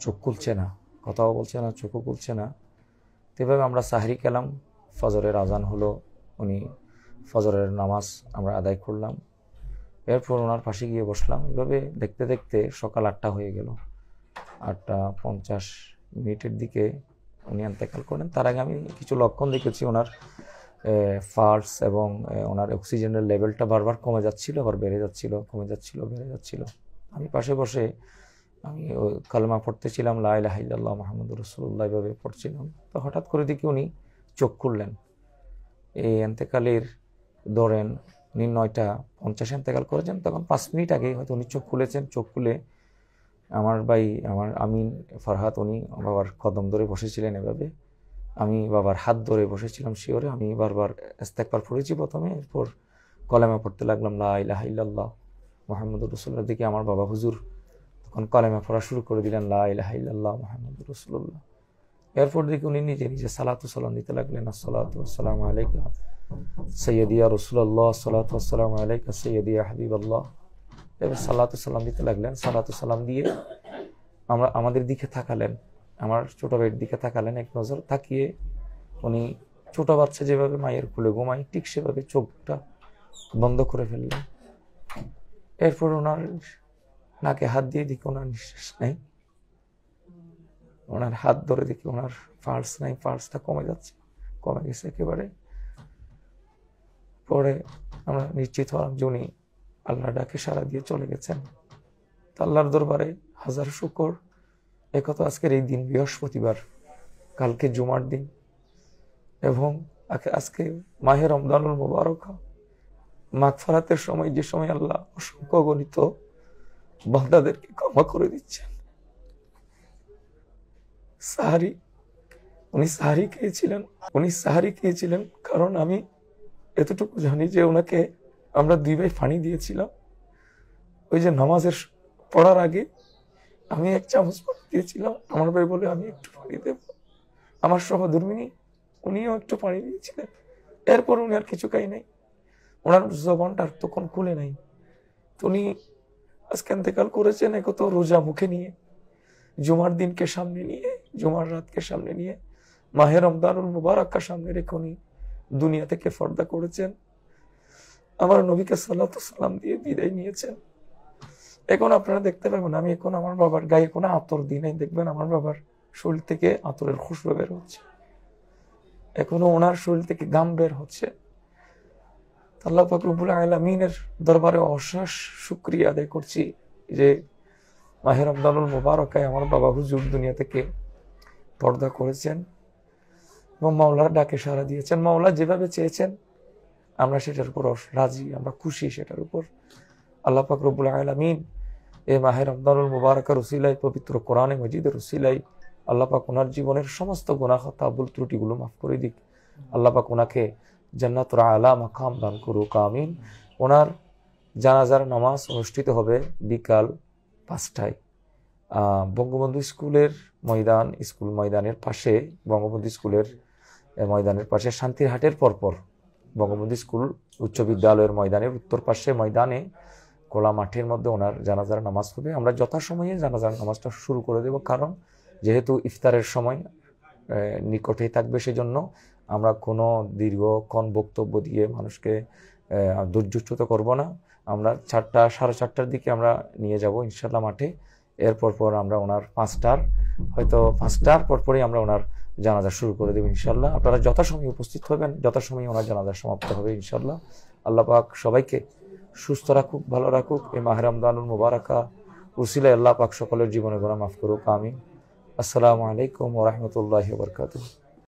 চোখ খুলছে না, কথাও বলছে না, চোখও খুলছে না। তো এভাবে আমরা সাহরি খেলাম, ফজরের আজান হলো, উনি ফজরের নামাজ আমরা আদায় করলাম, এরপর ওনার পাশে গিয়ে বসলাম। এভাবে দেখতে দেখতে সকাল 8টা হয়ে গেল। 8টা 50 দিকে উনি ইন্তেকাল করেন। তার আগে আমি কিছু লক্ষণ দেখেছি, ওনার পালস এবং ওনার অক্সিজেনের লেভেলটা বারবার কমে যাচ্ছিল, আবার বেড়ে যাচ্ছিল, কমে যাচ্ছিল, বেড়ে যাচ্ছিল। আমি পাশে বসে আমি কালেমা পড়তেছিলাম, লা ইলাহা ইল্লাল্লাহ মুহাম্মাদুর রাসূলুল্লাহ এভাবে পড়ছিলাম। তো হঠাৎ করে দেখি উনি চোখ খুললেন। এই ইন্তেকালের ধরেন উনি 9টা 50 ইন্তেকাল করেছেন, তখন 5 মিনিট আগে হয়তো উনি চোখ খুলেছেন। চোখ খুলে আমার ভাই, আমার আমিন ফরহাদ, উনি বাবার কদম ধরে বসেছিলেন এভাবে, আমি বাবার হাত ধরে বসেছিলাম শিওরে। আমি বারবার ইস্তেগফার পড়েছি প্রথমে, এরপর কলেমা পড়তে লাগলাম, লা ইলাহা ইল্লাল্লাহ মুহাম্মাদুর রাসূলুল্লাহ। দেখি আমার বাবা হুজুর তখন কলেমা পড়া শুরু করে দিলেন, লা ইলাহা ইল্লাল্লাহ মুহাম্মাদুর রাসূলুল্লাহ। এরপর দেখি উনি নিজে নিজে সালাতু সালাম দিতে লাগলেন, আসসালাতু ওয়াসসালামু আলাইকা সাইয়্যিদি ইয়া রাসূলুল্লাহ, আসসালাতু ওয়াসসালামু আলাইকা সাইয়্যিদি ইয়া হাবিবাল্লাহ। এবার সালাতু সালাম দিতে লাগলেন। সালাতু সালাম দিয়ে আমাদের দিকে তাকালেন, আমার ছোট ভাইয়ের দিকে তাকালেন, এক নজর তাকিয়ে উনি ছোট বাচ্চা যেভাবে মায়ের কোলে ঘুমায় ঠিক সেভাবে চোখটা বন্ধ করে ফেললেন। এরপর ওনার নাকে হাত দিয়ে দেখি ওনার নিঃশ্বাস নেই, ওনার হাত ধরে দেখি ওনার পালস নাই, পালসটা কমে যাচ্ছে, কমে গেছে একেবারে। পরে আমরা নিশ্চিত হলাম যে উনি আল্লাহ ডাকে সাড়া দিয়ে চলে গেছেন। আল্লাহর দরবারে হাজার শুকর। একথা আজকের এই দিন বৃহস্পতিবার, কালকে জুমার দিন এবং আজকে মাহে রমজানুল মুবারক, মাগফিরাতের সময়, যে সময় আল্লাহ অসংখ্য গণিত বান্দাদেরকে ক্ষমা করে দিচ্ছেন। সাহারি, উনি সাহারি খেয়েছিলেন, কারণ আমি এতটুকু জানি যে ওনাকে আমরা 2 ভাই পানি দিয়েছিলাম। ওই যে নামাজের পড়ার আগে আমি 1 চামচ পানি দিয়েছিলাম, আমার ভাই বলে আমি একটু পানি দেব। আমার সহধর্মিনী উনিও একটু পানি দিয়েছিলেন। এরপর উনি আর কিছু খাই নাই, ওনার জবানটা তখন খুলে নাই। তো উনি আজকে ইন্তেকাল করেছেন একত রোজা মুখে নিয়ে, জুমার দিনকে সামনে নিয়ে, জুমার রাতকে সামনে নিয়ে, মাহে রমজানুল মুবারককে সামনে রেখে উনি দুনিয়া থেকে পর্দা করেছেন, আমার নবীকে সালাতু সালাম দিয়ে বিদায় নিয়েছেন। এখন আপনারা দেখতে পাবেন আমি এখন আমার বাবার গায়ে কোনো আতর দিই নাই, দেখবেন আমার বাবার শরীর থেকে আতরের খুশবু বের হচ্ছে, এখনো ওনার শরীর থেকে গাম বের হচ্ছে। আল্লাহ পাক রব্বুল আলামিনের দরবারে অশেষ শুকরিয়া আদায় করছি যে মাহে রমজানুল মুবারকায় আমার বাবা হুজুর দুনিয়া থেকে পর্দা করেছেন এবং মাওলার ডাকে সাড়া দিয়েছেন। মাওলা যেভাবে চেয়েছেন আমরা সেটার উপর রাজি, আমরা খুশি সেটার উপর। আল্লাহ পাক রব্বুল আলামিন এই মাহে রমজানুল মুবারকের উসিলায়, পবিত্র কোরআনে মজিদের উসিলায় আল্লাহ পাক ওনার জীবনের সমস্ত গুনাহ খাতা ভুল ত্রুটিগুলো মাফ করে দিক। আল্লাহ পাক ওনাকে জান্নাতুল আলা মাকাম দান করুক, আমিন। ওনার জানাজার নামাজ অনুষ্ঠিত হবে বিকাল 5টায় বঙ্গবন্ধু স্কুলের স্কুল ময়দানের পাশে, বঙ্গবন্ধু স্কুলের ময়দানের পাশে শান্তিরহাটের পরপর বঙ্গবন্ধু স্কুল উচ্চ বিদ্যালয়ের ময়দানের উত্তর পাশে ময়দানে খোলা মাঠের মধ্যে ওনার জানাজার নামাজ হবে। আমরা যথাসময়ে জানাজার নামাজটা শুরু করে দেব, কারণ যেহেতু ইফতারের সময় নিকটেই থাকবে, সেজন্য আমরা কোনো দীর্ঘক্ষণ বক্তব্য দিয়ে মানুষকে ধৈর্যচ্যুত করব না। আমরা 4টা 4:30টার দিকে আমরা নিয়ে যাব ইনশাল্লাহ মাঠে। এরপর আমরা ওনার 5টার পরপরই আমরা ওনার জানাজা শুরু করে দেব ইনশাল্লাহ। আপনারা যথাসময়ে উপস্থিত হবেন, যথাসময়ে ওনার জানাজা সমাপ্ত হবে ইনশাল্লাহ। আল্লাহ পাক সবাইকে সুস্থ রাখুক, ভালো রাখুক। এই মাহে রমজানুল মুবারকা উসিলায় আল্লাহ পাক সকলের জীবনে গুনাহ মাফ করুক, আমিন। আসসালামু আলাইকুম ওয়া রাহমাতুল্লাহি ওয়া বারাকাতুহু।